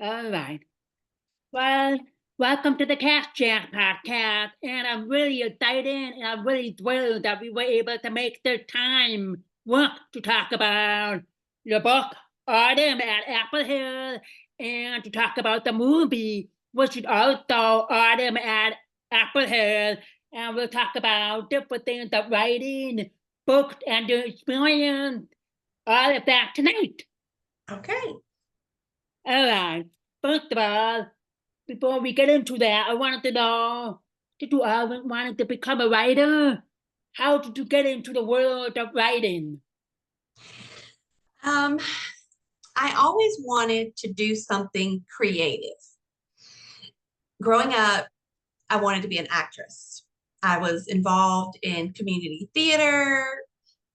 All right. Well, welcome to the Cast Jack podcast, and I'm really excited and I'm really thrilled that we were able to make the time work to talk about the book Autumn at Apple Hill and to talk about the movie, which is also Autumn at Apple Hill, and we'll talk about different things of writing, books, and the experience, all of that tonight. Okay. All right. First of all, before we get into that, I wanted to know, did you always wanted to become a writer? How did you get into the world of writing? I always wanted to do something creative. Growing up, I wanted to be an actress. I was involved in community theater,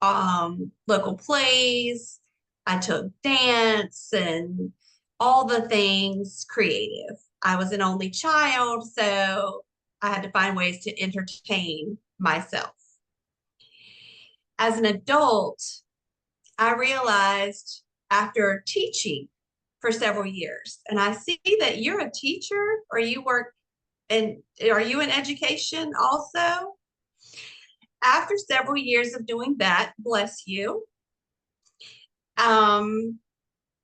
local plays. I took dance and all the things creative. I was an only child, so I had to find ways to entertain myself. As an adult, I realized after teaching for several years, and I see that you're a teacher or you work and are you in education also? After several years of doing that, bless you,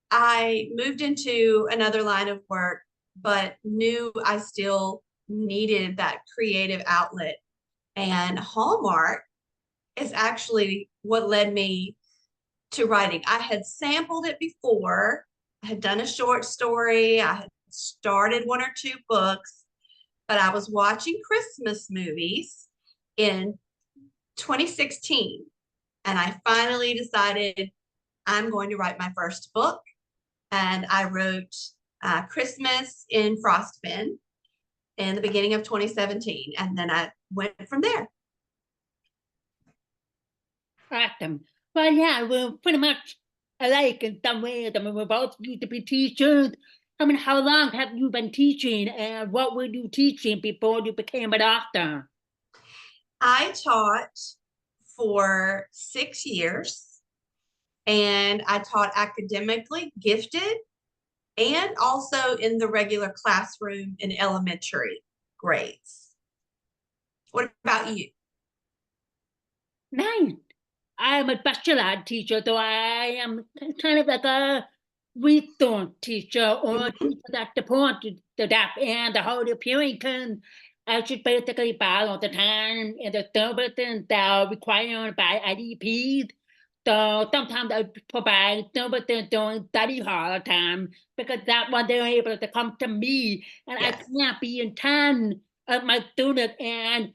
I moved into another line of work, but knew I still needed that creative outlet. And Hallmark is actually what led me to writing. I had sampled it before. I had done a short story. I had started one or two books, but I was watching Christmas movies in 2016. And I finally decided I'm going to write my first book. And I wrote Christmas in Frostbin in the beginning of 2017. And then I went from there. Awesome. Well, yeah, we're pretty much alike in some ways. I mean, we both used to be teachers. I mean, how long have you been teaching and what were you teaching before you became an author? I taught for 6 years and I taught academically gifted and also in the regular classroom in elementary grades. What about you? Nice. I'm a special ed teacher, so I am kind of like a resource teacher or a teacher that supports the deaf and the hard of hearing because I should basically follow the time and the services that are required by IDPs. So sometimes I provide services during study hall time because that's when they're able to come to me and I can't be in town of my students and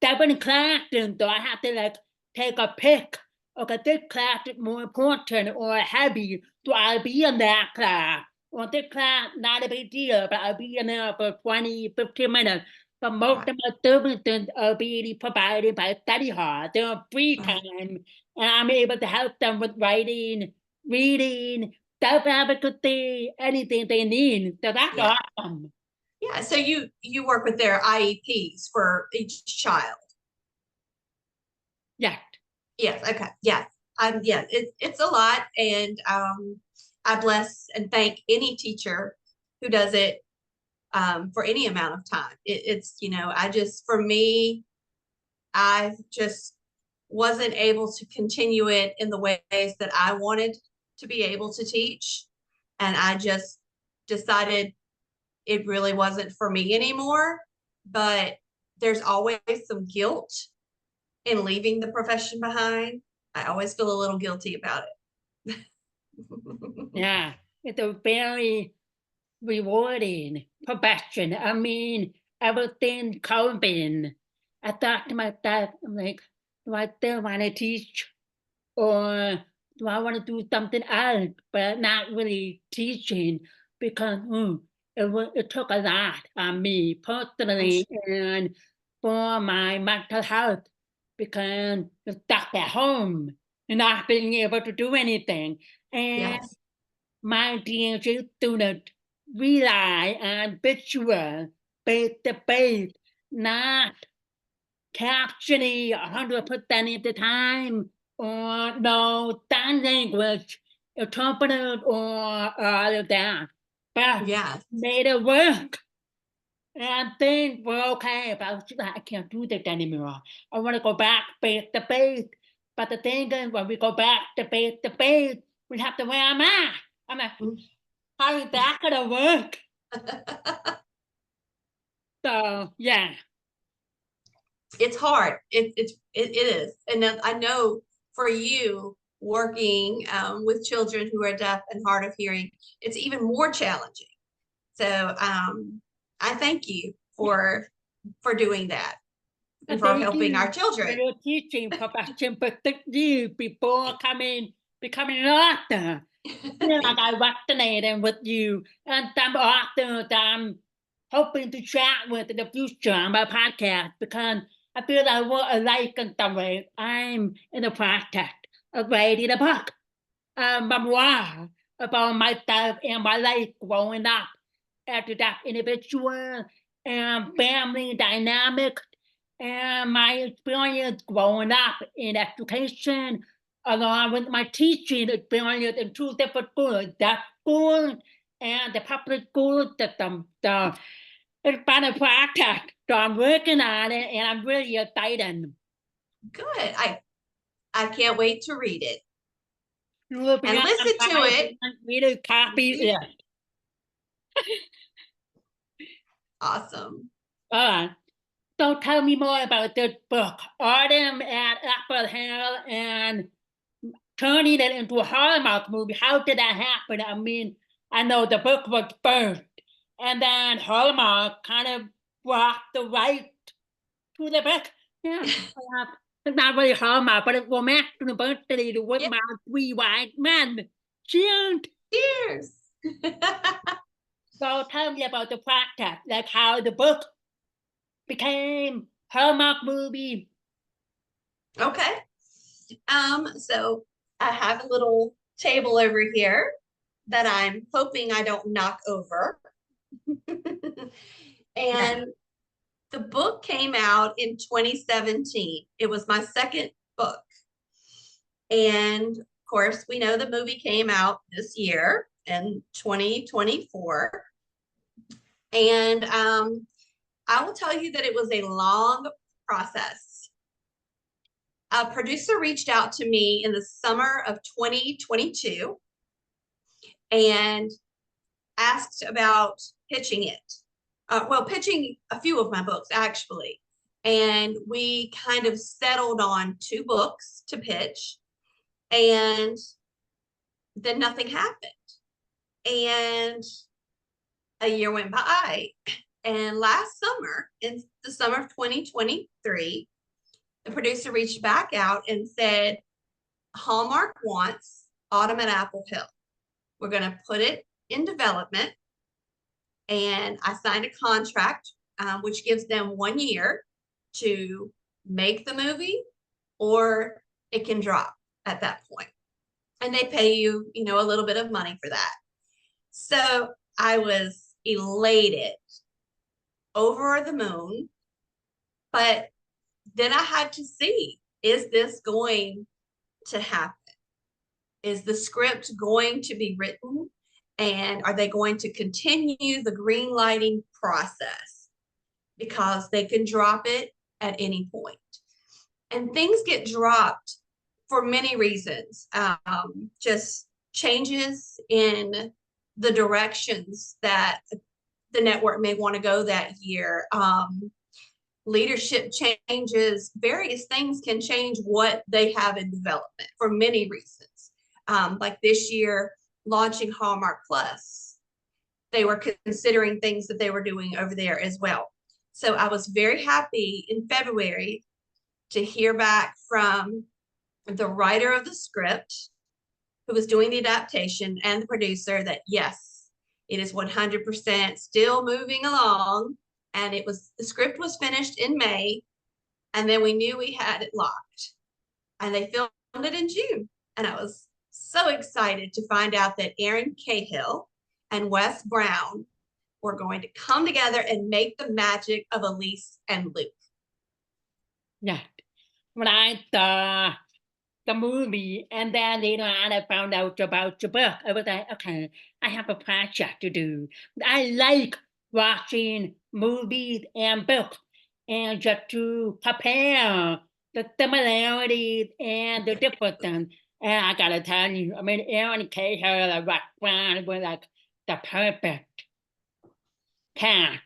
7 classes, so I have to like take a pick. Okay, this class is more important or heavy, so I'll be in that class. Or this class, not a big deal, but I'll be in there for 20, 15 minutes. But most of my services are being provided by study hall. They're free time, and I'm able to help them with writing, reading, self-advocacy, anything they need. So that's awesome. Yeah, so you work with their IEPs for each child. Yes. Yes, okay. Yes. Yeah, it's a lot. And I bless and thank any teacher who does it for any amount of time. It's, for me, I just wasn't able to continue it in the ways that I wanted to be able to teach. And I just decided it really wasn't for me anymore. But there's always some guilt in leaving the profession behind. I always feel a little guilty about it. Yeah, it's a very rewarding profession. I mean, ever since COVID, I thought to myself, I'm like, do I still want to teach or do I want to do something else, but not really teaching because it took a lot on me personally and for my mental health because you're stuck at home and not being able to do anything. And my DNG students rely on visual, face-to-face, not captioning 100% of the time, or no sign language, interpreter, or all of that. but Yeah. made it work. And things were okay, but I was like, I can't do that anymore. I want to go back face to face. But the thing is, when we go back to face, we have to wear a mask. I'm like, how is that gonna work? So yeah. It's hard. It is. And then I know for you working with children who are deaf and hard of hearing, it's even more challenging. So I thank you for doing that and for Thank helping our you for children. your teaching profession for 6 years before becoming an author. Feel like I resonated with you and some authors I'm hoping to chat with in the future on my podcast because I feel I want a life in some ways. I'm in the process of writing a book, a memoir about myself and my life growing up as a deaf individual and family dynamics and my experience growing up in education along with my teaching experience in 2 different schools, deaf school and the public school system. So it's been a project. So I'm working on it and I'm really excited. Good. I can't wait to read it You will be and on listen to fire. it. We do copy it. Awesome. All right. So tell me more about this book, Autumn at Apple Hill, and turning it into a Hallmark movie. How did that happen? I mean, I know the book was first, and then Hallmark kind of brought the right to the book. Yeah, it's not really Hallmark, but it's Romance University with Yep. my 3 white men. Cheers! Cheers. So tell me about the process, like how the book became Hallmark movie. Okay. So I have a little table over here that I'm hoping I don't knock over. And the book came out in 2017. It was my second book. And of course, we know the movie came out this year in 2024. And I will tell you that it was a long process. A producer reached out to me in the summer of 2022 and asked about pitching it. Pitching a few of my books, actually. And we kind of settled on 2 books to pitch. And then nothing happened. And a year went by. And last summer, in the summer of 2023, the producer reached back out and said, Hallmark wants Autumn at Apple Hill. We're going to put it in development. And I signed a contract, which gives them 1 year to make the movie, or it can drop at that point. And they pay you, a little bit of money for that. So I was elated, over the moon. But then I had to see, is this going to happen? Is the script going to be written? And are they going to continue the green lighting process? Because they can drop it at any point. And things get dropped for many reasons. Just changes in the directions that the network may want to go that year. Leadership changes, various things can change what they have in development for many reasons. Like this year, launching Hallmark Plus, they were considering things that they were doing over there as well. So I was very happy in February to hear back from the writer of the script, who was doing the adaptation, and the producer that yes, it is 100% still moving along. And the script was finished in May, and then we knew we had it locked. And they filmed it in June. And I was so excited to find out that Erin Cahill and Wes Brown were going to come together and make the magic of Elise and Luke. Yeah. When I saw the movie, and then later on I found out about the book. I was like, okay, I have a project to do. I like watching movies and books, and just to compare the similarities and the differences. And I gotta tell you, I mean, Erin and Cahill and Rock Brown were like the perfect cast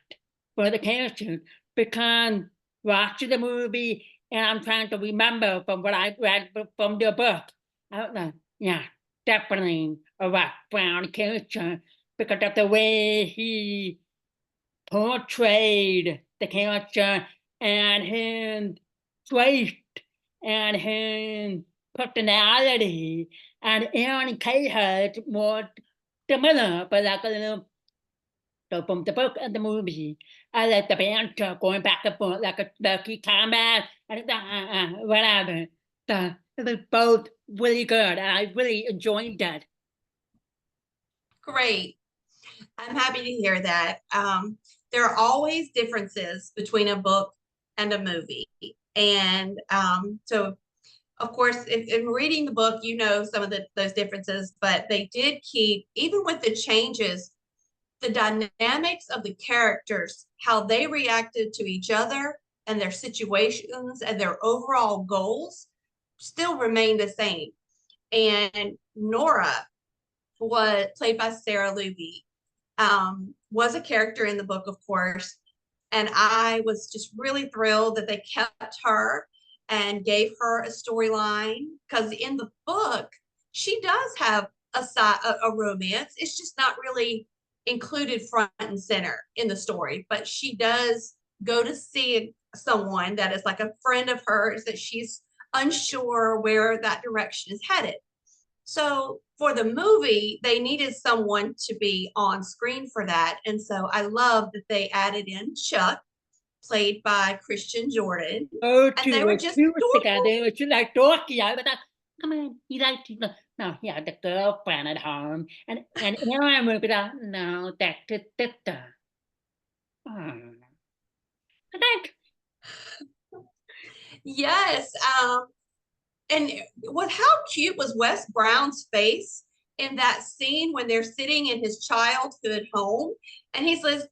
for the characters, because watching the movie and I'm trying to remember from what I read from the book. I don't know. Yeah, definitely a Rock Brown character because of the way he portrayed the character and his strength and his personality. And Aaron Cahill more similar, but like a little so from the book and the movie, I like the banter going back and forth like a turkey combat and whatever. It was both really good, and I really enjoyed that. Great. I'm happy to hear that. There are always differences between a book and a movie. And so, of course, if in reading the book, you know some of those differences, but they did keep, even with the changes, the dynamics of the characters, how they reacted to each other and their situations and their overall goals still remain the same. And Nora, was played by Sarah Luby, was a character in the book, of course. And I was just really thrilled that they kept her and gave her a storyline, because in the book, she does have a romance. It's just not really included front and center in the story, but she does go to see someone that is like a friend of hers that she's unsure where that direction is headed. So for the movie, they needed someone to be on screen for that. And so I love that they added in Chuck, played by Christian Jordan. Oh, And they were just cute adorable. together. She like dorky. I was like, come on, he likes no, he had the girlfriend at home, and Aaron would be like, no, that's his sister. Oh. I think Yes. And what how cute was Wes Brown's face in that scene when they're sitting in his childhood home and he says,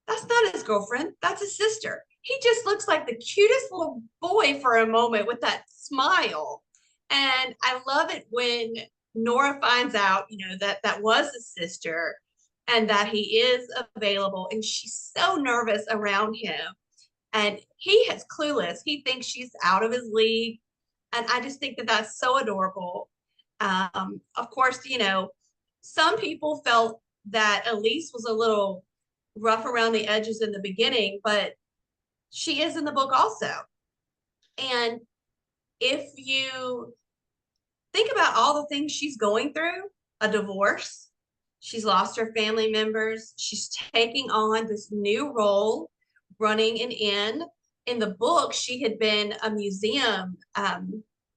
that's not his girlfriend, that's his sister. He just looks like the cutest little boy for a moment with that smile. And I love it when Nora finds out, you know, that that was his sister and that he is available. And she's so nervous around him. And he is clueless. He thinks she's out of his league. And I just think that that's so adorable. Of course, you know, some people felt that Elise was a little rough around the edges in the beginning, but she is in the book also. And if you think about all the things she's going through, a divorce, she's lost her family members, she's taking on this new role, running an inn. In the book, she had been a museum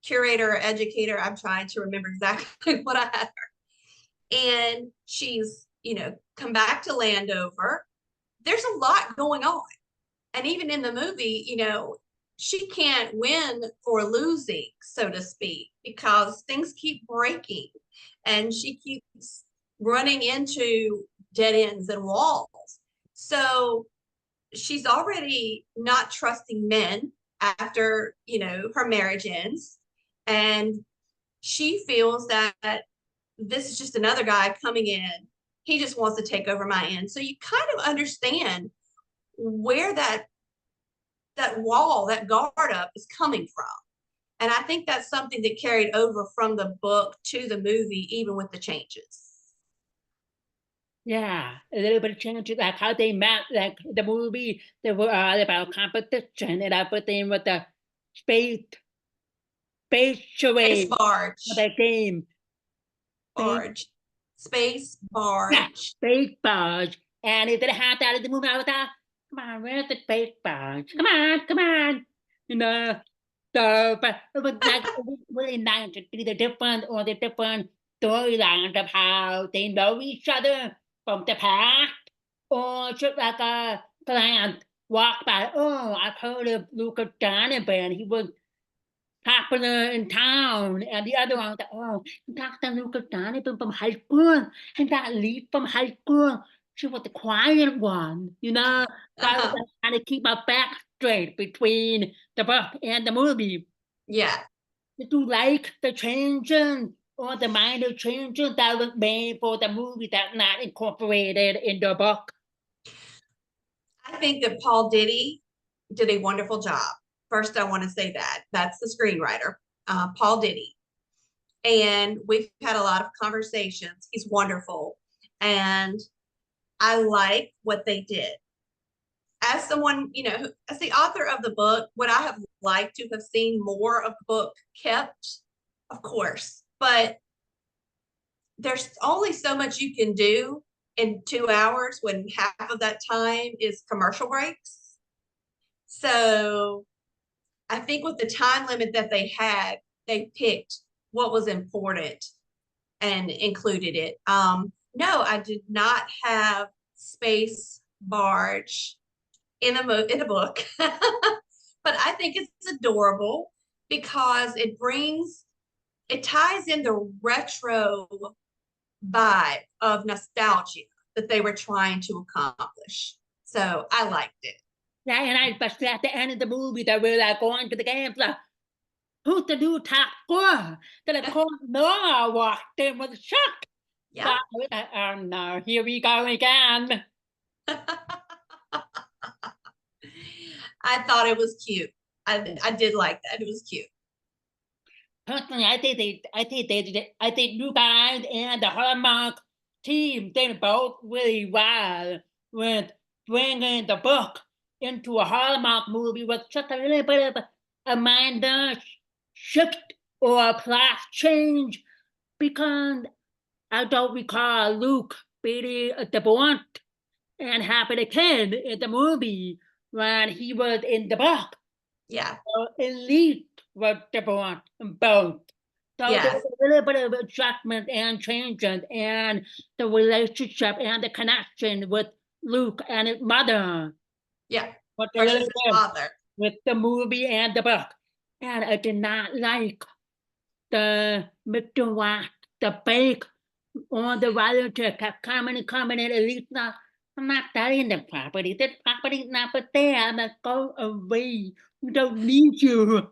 curator, educator. I'm trying to remember exactly what I had her. And she's, you know, come back to Landover. There's a lot going on. And even in the movie, you know, she can't win for losing, so to speak, because things keep breaking and she keeps running into dead ends and walls. So she's already not trusting men after, you know, her marriage ends. And she feels that this is just another guy coming in. He just wants to take over my inn. So you kind of understand where that wall, that guard up is coming from. And I think that's something that carried over from the book to the movie, even with the changes. yeah, a little bit of change, like how they met, like the movie, they were all about competition, and everything with the space, space Space charade, barge, the game, space, barge, space yeah, barge. space barge, and if they had that in the movie, I was like, come on, where's the space barge? Come on, you know. So, but it was like it was really nice to see the different storylines of how they know each other from the past, or just like a client walk by. Oh, I've heard of Lucas Donovan. He was popular in town, and the other one, oh, Dr. Lucas Donnie from high school, and that Lee from high school, she was the quiet one, you know. So I was trying to keep my back straight between the book and the movie. Yeah. Did you like the changes or the minor changes that was made for the movie that not incorporated in the book? I think that Paul Diddy did a wonderful job. First, I want to say that that's the screenwriter, Paul Diddy. And we've had a lot of conversations. He's wonderful. And I like what they did. As someone, as the author of the book, would I have liked to have seen more of the book kept? Of course. But there's only so much you can do in 2 hours when half of that time is commercial breaks. So I think with the time limit that they had, they picked what was important and included it. No, I did not have space barge in a book, but I think it's adorable because it ties in the retro vibe of nostalgia that they were trying to accomplish. So I liked it. Yeah, and I especially at the end of the movie that we're like going to the games, like, who's the new top scorer? That I called Noah walked in with a shock. Yeah. But oh no, here we go again. I thought it was cute. I did like that. It was cute. Personally, I think you guys and the Hallmark team did both really well with bringing the book into a Hallmark movie with just a little bit of a minor shift or plot change, because I don't recall Luke beating the Blunt and having a kid in the movie when he was in the book. Yeah. So Elite was the Blunt both. So Yes. there's a little bit of adjustment and changes, and the relationship and the connection with Luke and his mother. Yeah. But a Versus little his bit father. with the movie and the book. And I did not like the Mr. Watt, the fake, or the relative kept coming in, at least not, I'm not selling the property. This property's not for there. I'm like, go away. We don't need you.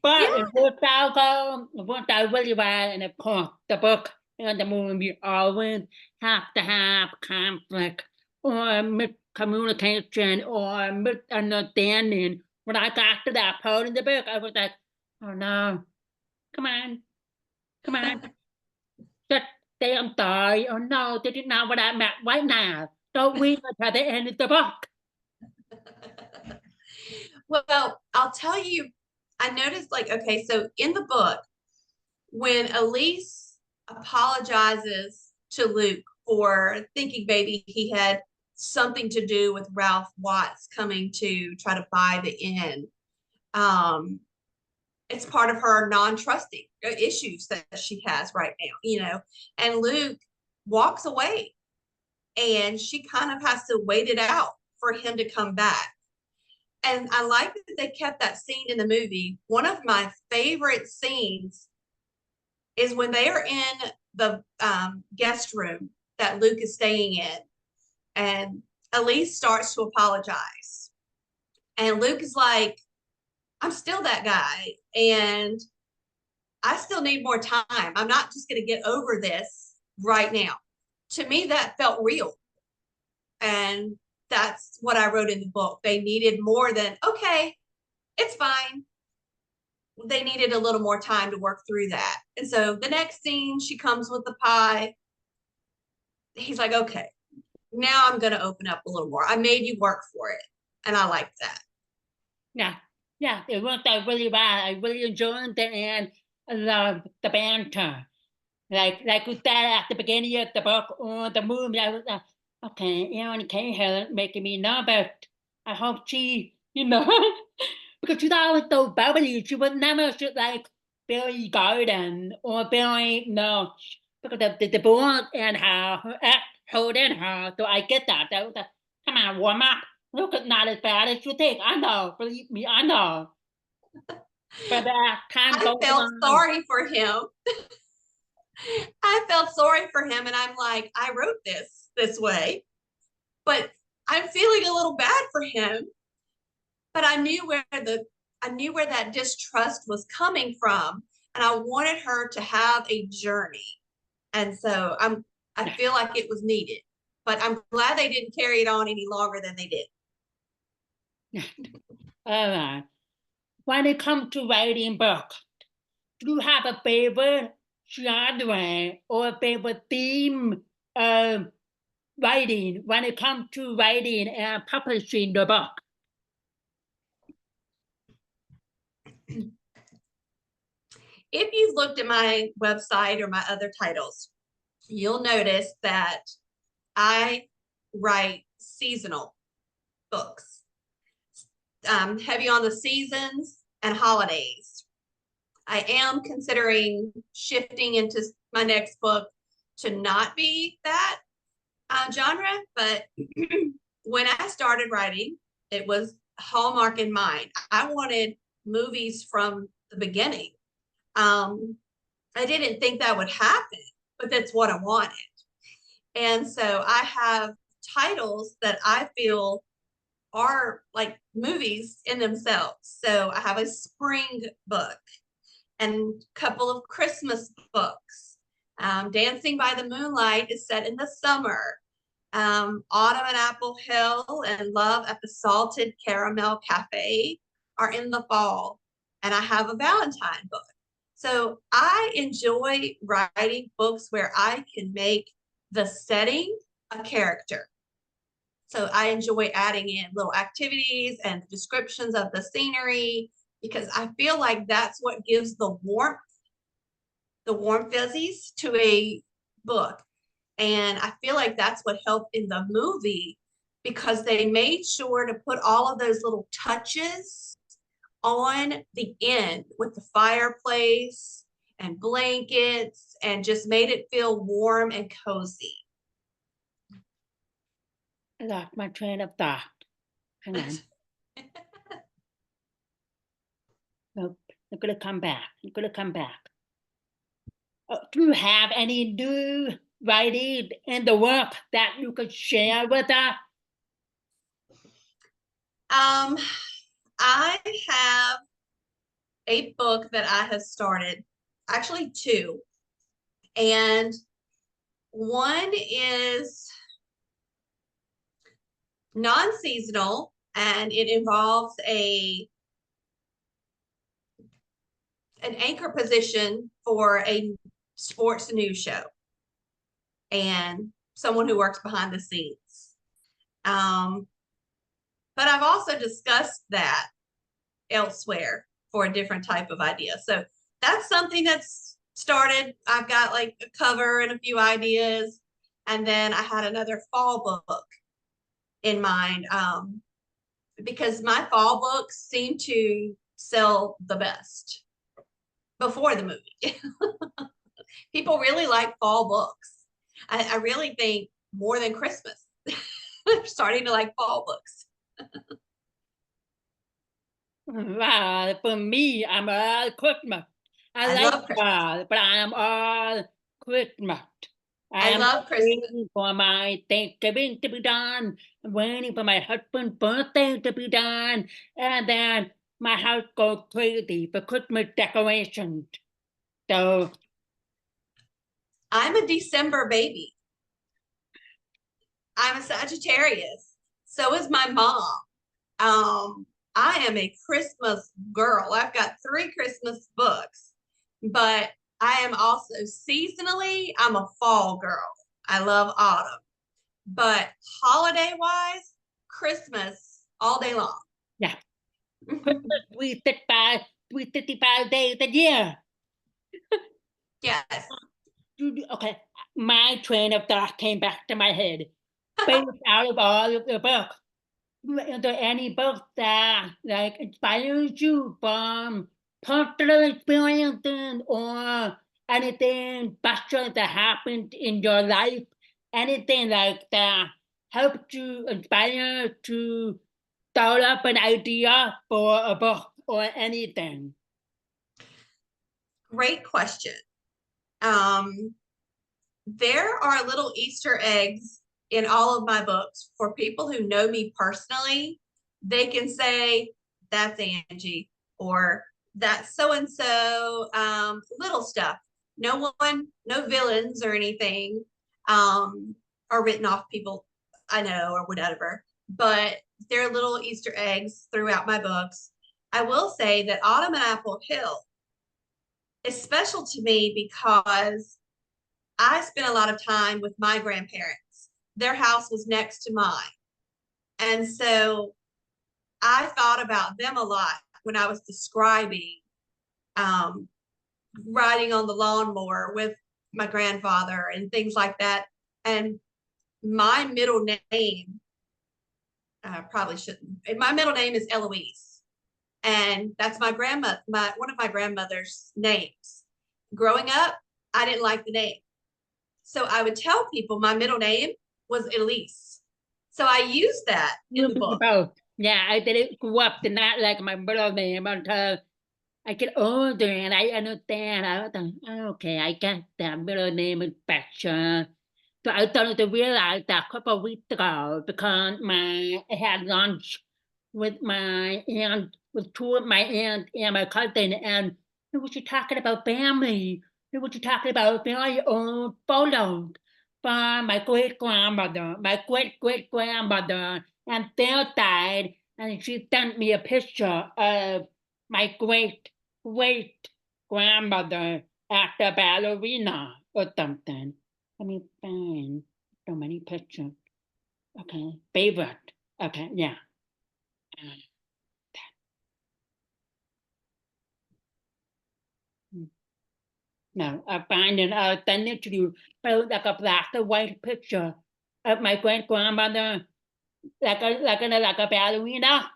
But Yeah. it worked out really well, and of course, the book and the movie always have to have conflict or miscommunication or misunderstanding. When I got to that part in the book, I was like, oh no, come on, come on. Just say I'm sorry. Oh no, this is not what I meant right now. Don't read until the end of the book. Well, I'll tell you, I noticed okay, so in the book, when Elise apologizes to Luke for thinking maybe he had something to do with Ralph Watts coming to try to buy the inn, it's part of her non-trusting issues that she has right now, and Luke walks away and she kind of has to wait it out for him to come back. And I like that they kept that scene in the movie. One of my favorite scenes is when they are in the guest room that Luke is staying in, and Elise starts to apologize. And Luke is like, I'm still that guy, and I still need more time. I'm not just going to get over this right now. To me, that felt real. And that's what I wrote in the book. They needed more than, okay, it's fine. They needed a little more time to work through that. And so the next scene, she comes with the pie. He's like, okay, now I'm going to open up a little more. I made you work for it. And I like that. Yeah, it worked out really well. I really enjoyed it, and I love the banter. Like we said at the beginning of the book or the movie, I was like, okay, Erin Cahill making me nervous. I hope she, because she's always so bubbly. She was never like Billy Garden or Billy, no, because of the board and her ex holding her. So I get that. That was like, come on, warm up. Look, it's not as bad as you think. I know, believe me, I know. But time I goes felt on. sorry for him. I felt sorry for him, and I'm like, I wrote this way, but I'm feeling a little bad for him. But I knew where that distrust was coming from, and I wanted her to have a journey. And so I feel like it was needed, but I'm glad they didn't carry it on any longer than they did. When it comes to writing books, do you have a favorite genre or a favorite theme of writing when it comes to writing and publishing the book? If you've looked at my website or my other titles, you'll notice that I write seasonal books, heavy on the seasons and holidays. I am considering shifting into my next book to not be that genre, but when I started writing, it was Hallmark in mind. I wanted movies from the beginning. I didn't think that would happen, but that's what I wanted. And so I have titles that I feel are like movies in themselves. So I have a spring book and a couple of Christmas books. Dancing by the Moonlight is set in the summer. Autumn and Apple Hill and Love at the Salted Caramel Cafe are in the fall. And I have a Valentine book. So I enjoy writing books where I can make the setting a character. So I enjoy adding in little activities and descriptions of the scenery, because I feel like that's what gives the warm fuzzies to a book. And I feel like that's what helped in the movie, because they made sure to put all of those little touches on the end with the fireplace and blankets, and just made it feel warm and cozy. I lost my train of thought. Hang on. Nope. I'm gonna come back. Do you have any new writing in the work that you could share with us? I have a book that I have started, actually two, and one is non-seasonal, and it involves an anchor position for a sports news show and someone who works behind the scenes. But I've also discussed that elsewhere for a different type of idea. So that's something that's started. I've got like a cover and a few ideas. And then I had another fall book in mind, because my fall books seem to sell the best before the movie. People really like fall books. I really think more than Christmas. They're starting to like fall books. For me, I'm all Christmas. I like love Christmas. fall, but I'm all Christmas. I love Christmas. Waiting for my Thanksgiving to be done. I'm waiting for my husband's birthday to be done. And then my house goes crazy for Christmas decorations. So I'm a December baby. I'm a Sagittarius. So is my mom. I am a Christmas girl. I've got 3 Christmas books, but I am also seasonally, I'm a fall girl. I love autumn, but holiday wise, Christmas all day long. yeah, Christmas 365 days a year. Yes. Okay, my train of thought came back to my head. Based out of all of the books, is there any book that like inspires you from personal experiences or anything special that happened in your life? Anything like that helped you inspire to start up an idea for a book or anything? Great question. There are little Easter eggs in all of my books for people who know me personally. They can say, that's Angie, or that's so-and-so, little stuff. No villains or anything, are written off people I know or whatever, but there are little Easter eggs throughout my books. I will say that Autumn and Apple Hill is special to me because I spent a lot of time with my grandparents. Their house was next to mine. And so I thought about them a lot when I was describing riding on the lawnmower with my grandfather and things like that. And my middle name, I probably shouldn't. My middle name is Eloise. And that's my grandma, one of my grandmother's names. Growing up, I didn't like the name. So I would tell people my middle name was Elise. So I used that in the book. Both. Yeah, I didn't grow up to not like my middle name until I get older and I understand. I thought, okay, I got that middle name is better. So I started to realize that a couple of weeks ago because I had lunch with my aunt, with two of my aunt and my cousin, and we were talking about family. We were talking about very old photos from my great grandmother, my great great grandmother, and they died, and she sent me a picture of my great great grandmother at the ballerina or something. Let me find so many pictures. Okay, favorite. Okay, yeah. No, I find it. I'll send it to you. But like a black and white picture of my great grandmother, like a ballerina,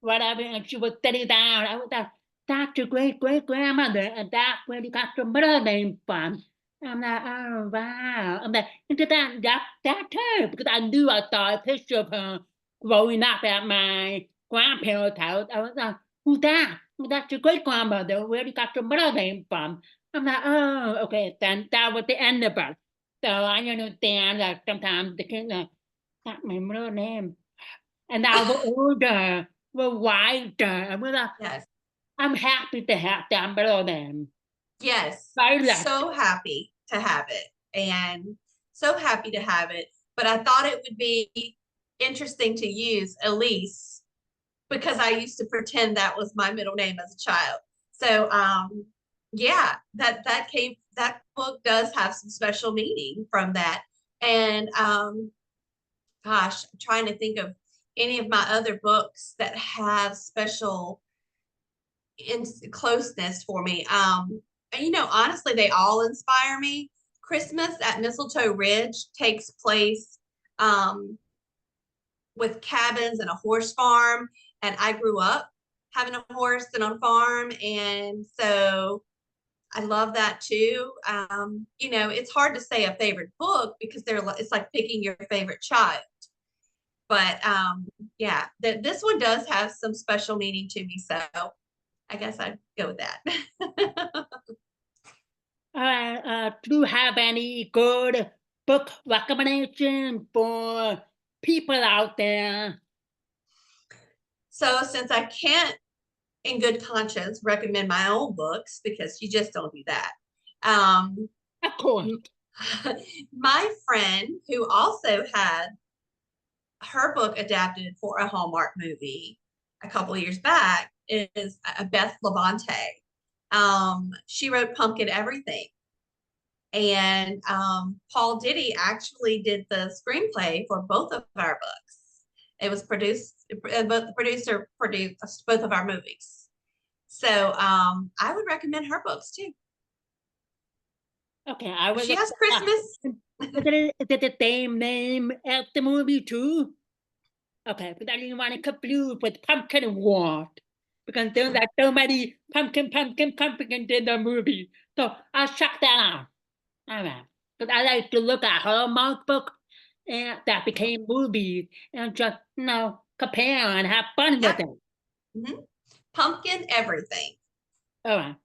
whatever, and she was sitting down. I was like, that's your great great grandmother, and that's where you got your middle name from. I'm like, oh wow. I'm like, that's her because I knew I saw a picture of her growing up at my grandparents' house. I was like, who's that? Well, that's your great grandmother. Where you got your middle name from? I'm like, oh, okay. Then that was the end of it. So I understand that sometimes the kids like, that's my middle name. And now we're older, we're wiser, and we're like, Yes. I'm happy to have that middle name. Yes. Violet. So happy to have it. And so happy to have it. But I thought it would be interesting to use Elise because I used to pretend that was my middle name as a child. So yeah, that book does have some special meaning from that. And gosh, I'm trying to think of any of my other books that have special closeness for me. Honestly, they all inspire me. Christmas at Mistletoe Ridge takes place with cabins and a horse farm. And I grew up having a horse and on a farm. And so I love that too. It's hard to say a favorite book because it's like picking your favorite child. But yeah, this one does have some special meaning to me. So I guess I'd go with that. Do you have any good book recommendation for people out there? So since I can't in good conscience recommend my own books because you just don't do that. Of course. My friend who also had her book adapted for a Hallmark movie a couple of years back is Beth Labonte. She wrote Pumpkin Everything. And Paul Diddy actually did the screenplay for both of our books. It was produced, but the producer produced both of our movies. So I would recommend her books too. Okay, she has Christmas. Is it the same name as the movie too? Okay, but I didn't want to confuse with Pumpkin Award because there's like so many pumpkin in the movie. So I'll check that out. All right, because I like to look at Hallmark books and that became movies and just compare and have fun with it. Mm-hmm. Pumpkin everything. All right.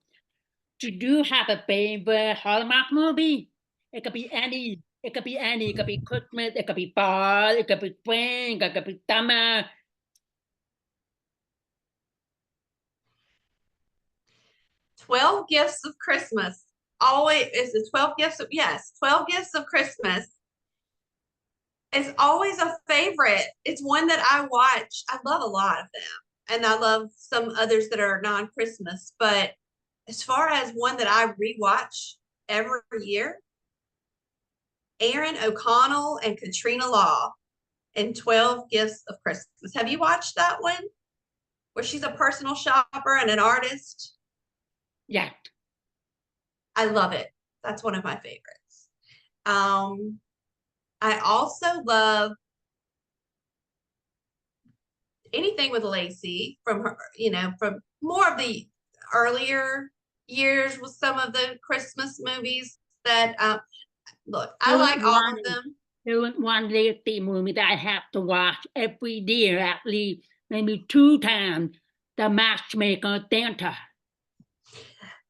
Do you have a favorite Hallmark movie? It could be any. It could be any. It could be Christmas. It could be fall. It could be spring. It could be summer. 12 Gifts of Christmas. Always is the 12 Gifts of, yes, 12 Gifts of Christmas is always a favorite. It's one that I watch. I love a lot of them. And I love some others that are non-Christmas. But as far as one that I rewatch every year, Erin O'Connell and Katrina Law in 12 Gifts of Christmas. Have you watched that one? Where she's a personal shopper and an artist? Yeah. I love it. That's one of my favorites. I also love anything with Lacey from her, from more of the earlier years with some of the Christmas movies that look, I like all of them. There was one Lacey movie that I have to watch every year, at least maybe 2 times. The Matchmaker Santa.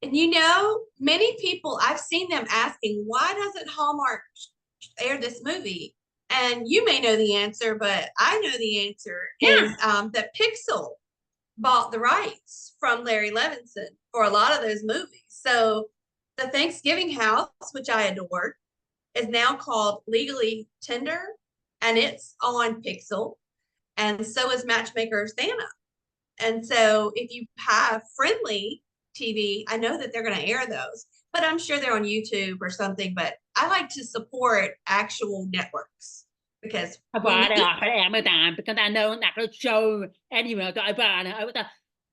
And many people, I've seen them asking, why doesn't Hallmark air this movie? And you may know the answer, but I know the answer is that Pixel bought the rights from Larry Levinson for a lot of those movies. So the Thanksgiving House, which I adored, is now called Legally Tender, and it's on Pixel. And so is Matchmaker Santa. And so if you have Friendly TV, I know that they're going to air those, but I'm sure they're on YouTube or something. But I like to support actual networks because I bought it off of Amazon because I know not going to show anywhere. So I bought it.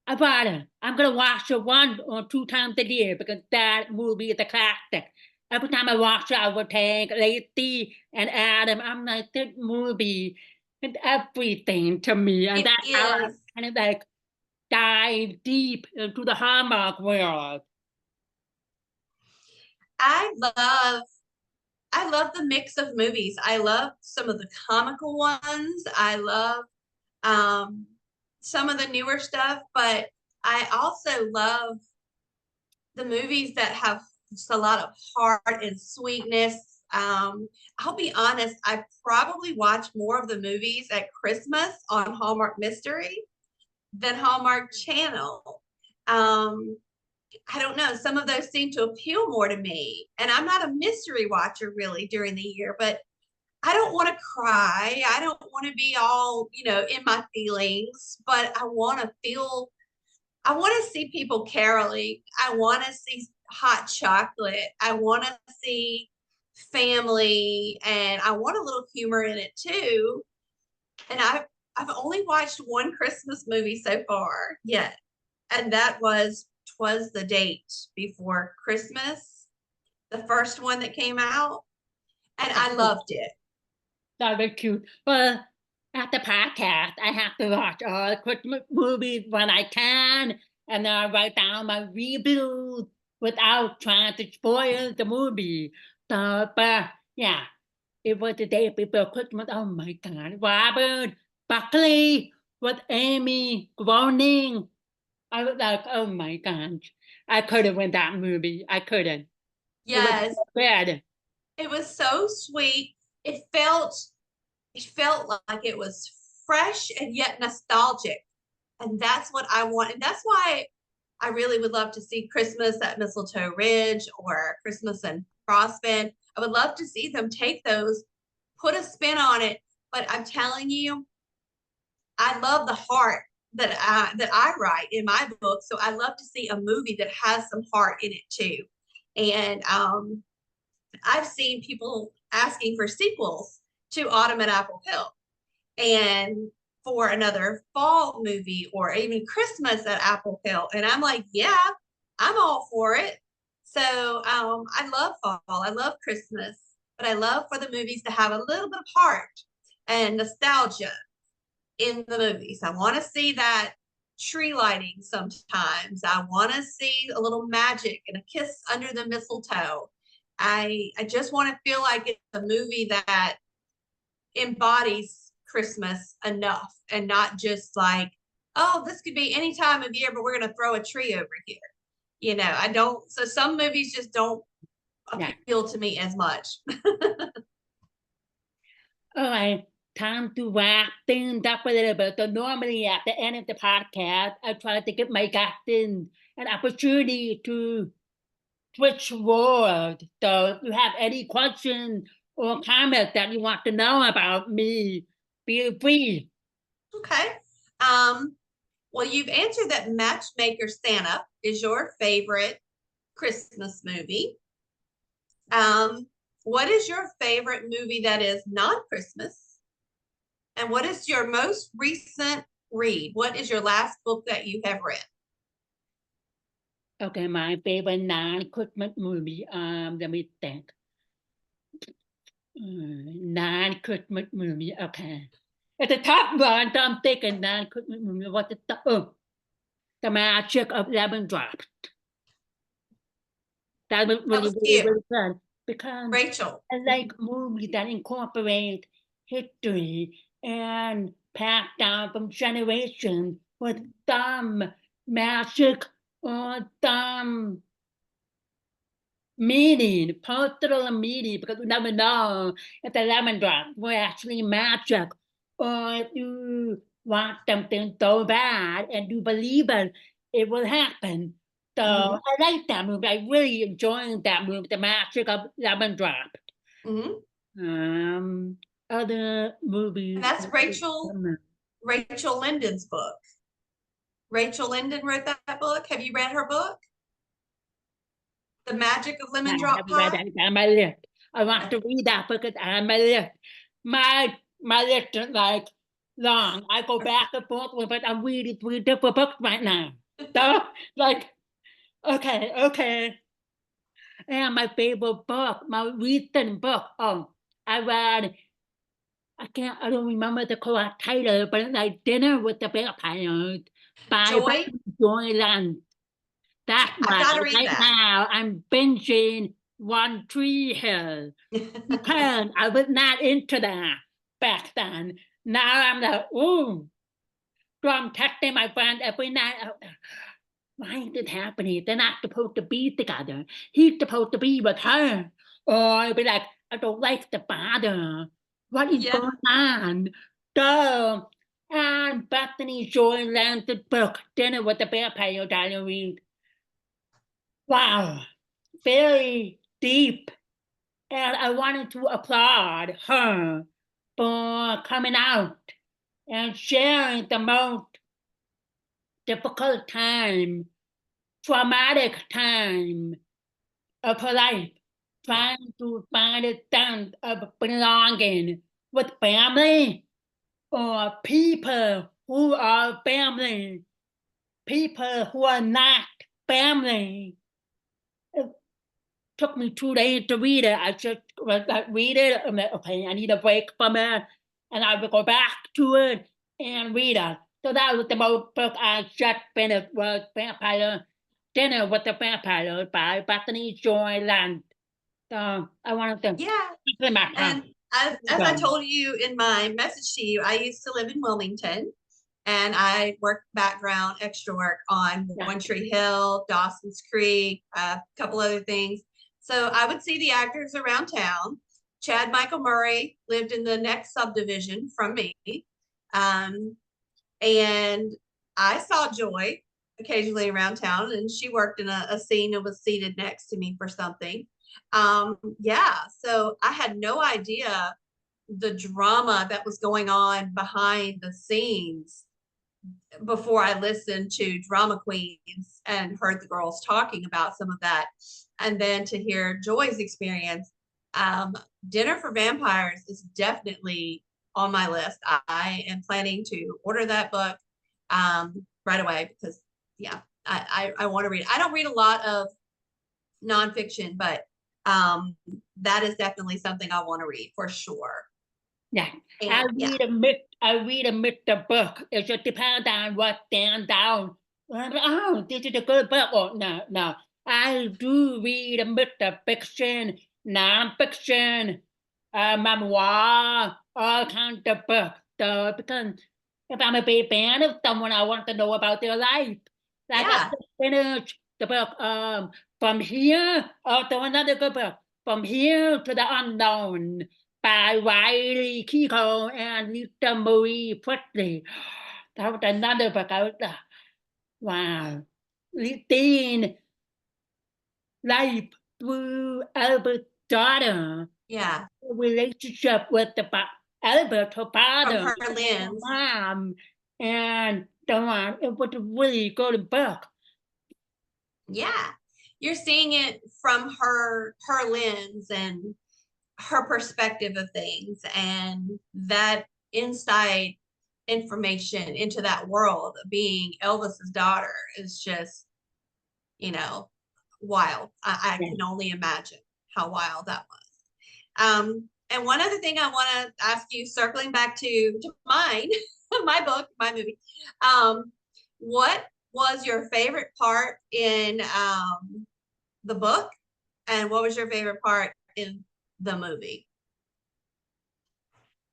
I bought it. I'm going to watch it 1 or 2 times a year because that movie is a classic. Every time I watch it, I would take Lacey and Adam. I'm like, this movie is everything to me. And that's how I kind of like dive deep into the Hallmark world. I love the mix of movies. I love some of the comical ones. I love some of the newer stuff, but I also love the movies that have just a lot of heart and sweetness. I'll be honest, I probably watch more of the movies at Christmas on Hallmark Mystery than Hallmark Channel. I don't know. Some of those seem to appeal more to me. And I'm not a mystery watcher really during the year, but I don't want to cry. I don't want to be all, in my feelings, but I want to see people caroling. I want to see hot chocolate. I want to see family, and I want a little humor in it too. And I've only watched one Christmas movie so far yet, and that was 'Twas the Date Before Christmas, the first one that came out, and I loved it. That was cute. Well, at the podcast, I have to watch all the Christmas movies when I can, and then I write down my reviews without trying to spoil the movie. So, but yeah, it was the day before Christmas. Oh my God, Robert Buckley with Amy groaning. I was like, oh my gosh, I couldn't win that movie. I couldn't. Yes, it was so bad. It was so sweet. It felt like it was fresh and yet nostalgic, and that's what I want. And that's why I really would love to see Christmas at Mistletoe Ridge or Christmas in Frost Bend. I would love to see them take those, put a spin on it. But I'm telling you, I love the heart that I write in my book. So I love to see a movie that has some heart in it too. And I've seen people asking for sequels to Autumn at Apple Hill and for another fall movie or even Christmas at Apple Hill. And I'm like, yeah, I'm all for it. So I love fall. I love Christmas, but I love for the movies to have a little bit of heart and nostalgia in the movies. I want to see that tree lighting sometimes. I want to see a little magic and a kiss under the mistletoe. I just want to feel like it's a movie that embodies Christmas enough and not just like oh, this could be any time of year, but we're going to throw a tree over here. You know, I don't, so some movies just don't appeal to me as much. All right, time to wrap things up a little bit. So normally at the end of the podcast, I try to give my captain an opportunity to switch words. So if you have any questions or comments that you want to know about me, feel free. Okay. Well, you've answered that Matchmaker Santa is your favorite Christmas movie. What is your favorite movie that is not Christmas? And what is your most recent read? What is your last book that you have read? Okay, my favorite non-Christmas movie. Let me think. Non-Christmas movie. Okay. At the top one, so I'm thinking non-Christmas movie. What's the top? Oh, The Magic of Lemon Drops. That was really, really, really fun because Rachel. I like movies that incorporate history and pass down from generations with some magic or some meaning, personal meaning, because you never know if the lemon drops were actually magic or if you want something so bad and you believe it will happen. So I like that movie. I really enjoyed that movie, The Magic of Lemon Drop. Other movies. And that's Rachel Linden's book. Rachel Linden wrote that book. Have you read her book? The Magic of Lemon Drop Pie? That's on my list. I want to read that book. It's on my list. My list is like long. I go back and forth with it. I'm reading 3 different books right now. So, like, okay. And my favorite book, my recent book. Oh, I read, I don't remember the correct title, but it's like Dinner with the Vampires by Bethany Joy Lenz. That's why right now I'm binging One Tree Hill. Because I was not into that back then. Now I'm like, ooh. So I'm texting my friend every night. Why is it happening? They're not supposed to be together. He's supposed to be with her. Or I'll be like, I don't like the father. What is going on? So, and Bethany Joy Lenz's book, Dinner with the Vampire Diaries. Wow, very deep. And I wanted to applaud her for coming out and sharing the most difficult time, traumatic time of her life, trying to find a sense of belonging with family or people who are family, people who are not family. It took me 2 days to read it. I just read it. I'm like, okay, I need a break from it. And I would go back to it and read it. So that was the most book I just finished was Dinner with the Vampire by Bethany Joy Lenz. So I want to and as I told you in my message to you, I used to live in Wilmington and I worked background extra work on One Tree Hill, Dawson's Creek, a couple other things. So I would see the actors around town. Chad Michael Murray lived in the next subdivision from me. And I saw Joy occasionally around town, and she worked in a scene and was seated next to me for something. So I had no idea the drama that was going on behind the scenes before I listened to Drama Queens and heard the girls talking about some of that. And then to hear Joy's experience, Dinner for Vampires is definitely on my list. I am planning to order that book right away because I want to read it. I don't read a lot of nonfiction, but that is definitely something I want to read for sure. Yeah, I read a Mr. book. It just depends on what stands out. Oh, this is a good book. Oh, no. I do read a Mr. fiction, nonfiction, memoir, all kinds of books. So because if I'm a big fan of someone, I want to know about their life. Like I Yeah. just finished the book, From Here, also another good book, From Here to the Unknown by Riley Keough and Lisa Marie Presley. That was another book. I was like, wow. Teen life through Albert's daughter, Yeah. relationship with Albert, her From father, her her lens. mom, and so on. It was a really good book. Yeah. You're seeing it from her lens and her perspective of things, and that inside information into that world of being Elvis's daughter is just, wild. I Yeah. can only imagine how wild that was. And one other thing I want to ask you, circling back to mine, my book, my movie, what was your favorite part in the book, and what was your favorite part in the movie?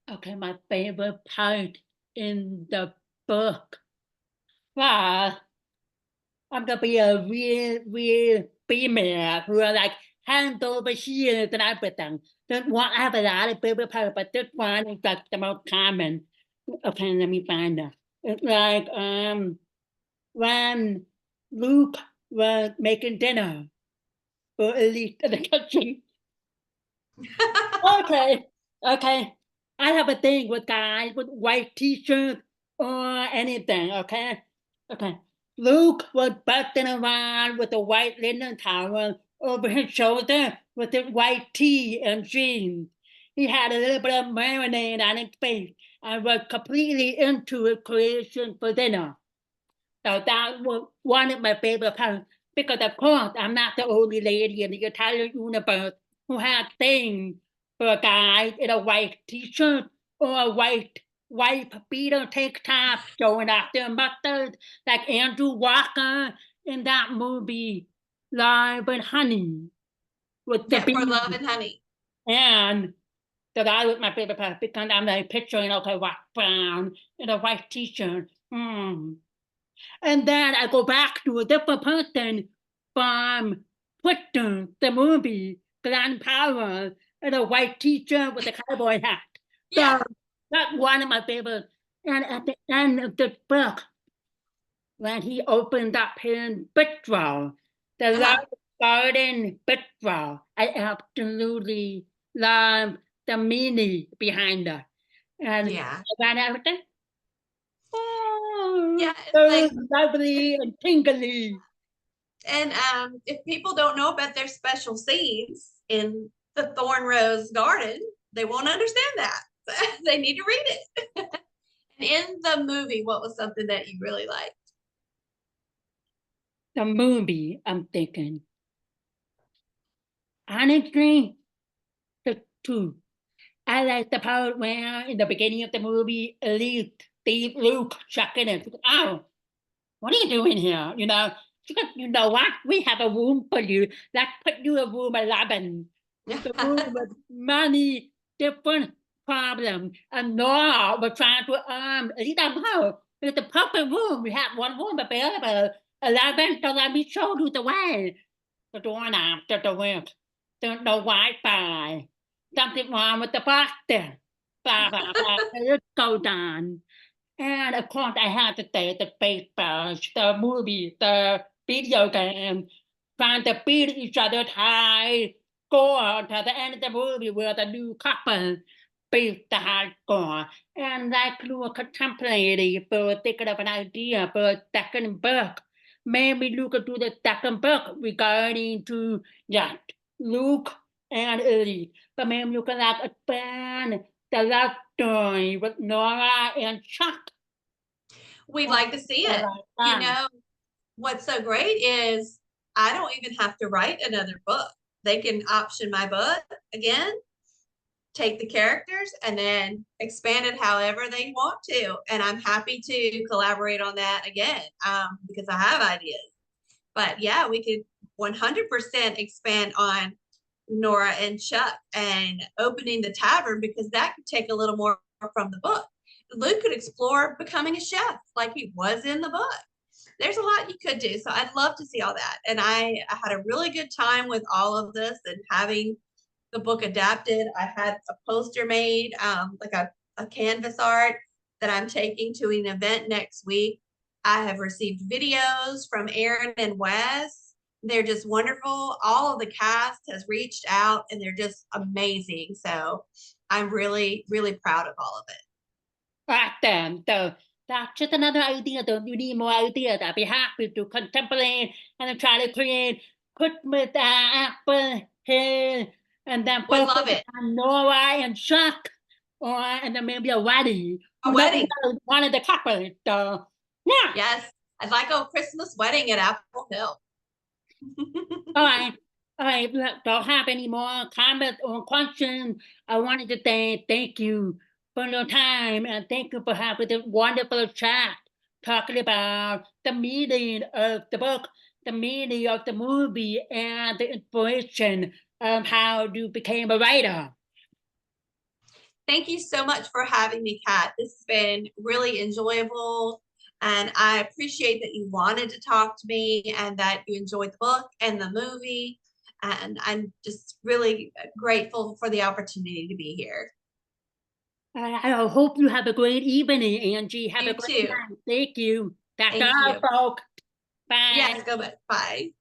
Okay, my favorite part in the book. Well, I'm gonna be a real female who are like hand over heels and everything. Don't want to have a lot of favorite parts, but this one is like the most common. Okay, let me find it. It's like when Luke was making dinner for Elite in the kitchen. Okay, okay. I have a thing with guys with white t-shirts or anything, okay? Okay. Luke was busting around with a white linen towel over his shoulder with his white tee and jeans. He had a little bit of marinade on his face and was completely into his creation for dinner. So that was one of my favorite parts because, of course, I'm not the only lady in the entire universe who had things for a guy in a white t-shirt or a white beater tank top showing off their mustard, like Andrew Walker in that movie Love and Honey with the Yeah, for bee. Love and Honey. And so that was my favorite part because I'm like picturing, okay, Rock Brown in a white t-shirt. And then I go back to a different person from Twitter, the movie, Glenn Powell, in a white t-shirt with a cowboy hat. So Yeah. that's one of my favorites. And at the end of the book, when he opened up his bistro, the Uh-huh. Love Garden Bistro, I absolutely love the meaning behind it. And Yeah. I ran everything. Oh, Yeah. It's so like, lovely and tingly. and if people don't know about their special scenes in the Thorn Rose Garden, they won't understand that. They need to read it. And in the movie, what was something that you really liked? The movie, I'm thinking. Honestly, the two. I like the part where in the beginning of the movie, Elite, Steve, Luke, Chuck in it. Oh, what are you doing here? She goes, you know what? We have a room for you. Let's put you in room 11. The room with many different problems. And Nora was trying to Elite, no, it's the perfect room. We have one room available. 11, so let me show you the way. The doorknob doesn't work. There's no Wi-Fi. Something wrong with the boxer. Blah, blah, blah. It goes on. And of course, I had to say the Facebook, the movie, the video game, trying to beat each other's high score to the end of the movie where the new couple beat the high score. And like you were contemplating for thinking of an idea for a second book. Maybe look into the second book regarding to that Luke and Ellie. But maybe you can like expand the love story with Nora and Chuck. We'd like to see it. You know, what's so great is I don't even have to write another book. They can option my book again, take the characters, and then expand it however they want to. And I'm happy to collaborate on that again, because I have ideas. But yeah, we could 100% expand on Nora and Chuck and opening the tavern, because that could take a little more from the book. Luke could explore becoming a chef like he was in the book. There's a lot you could do. So I'd love to see all that. And I had a really good time with all of this and having the book adapted. I had a poster made, like a canvas art that I'm taking to an event next week. I have received videos from Erin and Wes. They're just wonderful. All of the cast has reached out and they're just amazing. So I'm really, really proud of all of it. Awesome. So that's just another idea. So you need more ideas. I'd be happy to contemplate and try to create Christmas apple here and then Would focus love it. on Nora and Chuck, or and then maybe a wedding. A wedding. One of the couples. So yeah. Yes. I'd like a Christmas wedding at Apple Hill. All right. All right. Don't have any more comments or questions. I wanted to say thank you for your time and thank you for having this wonderful chat talking about the meaning of the book, the meaning of the movie, and the inspiration of how you became a writer. Thank you so much for having me, Kat. This has been really enjoyable. And I appreciate that you wanted to talk to me and that you enjoyed the book and the movie. And I'm just really grateful for the opportunity to be here. I hope you have a great evening, Angie. Have You a great too. time. Thank you. That's Thank all, you. folks. Bye. Yes, go back. Bye.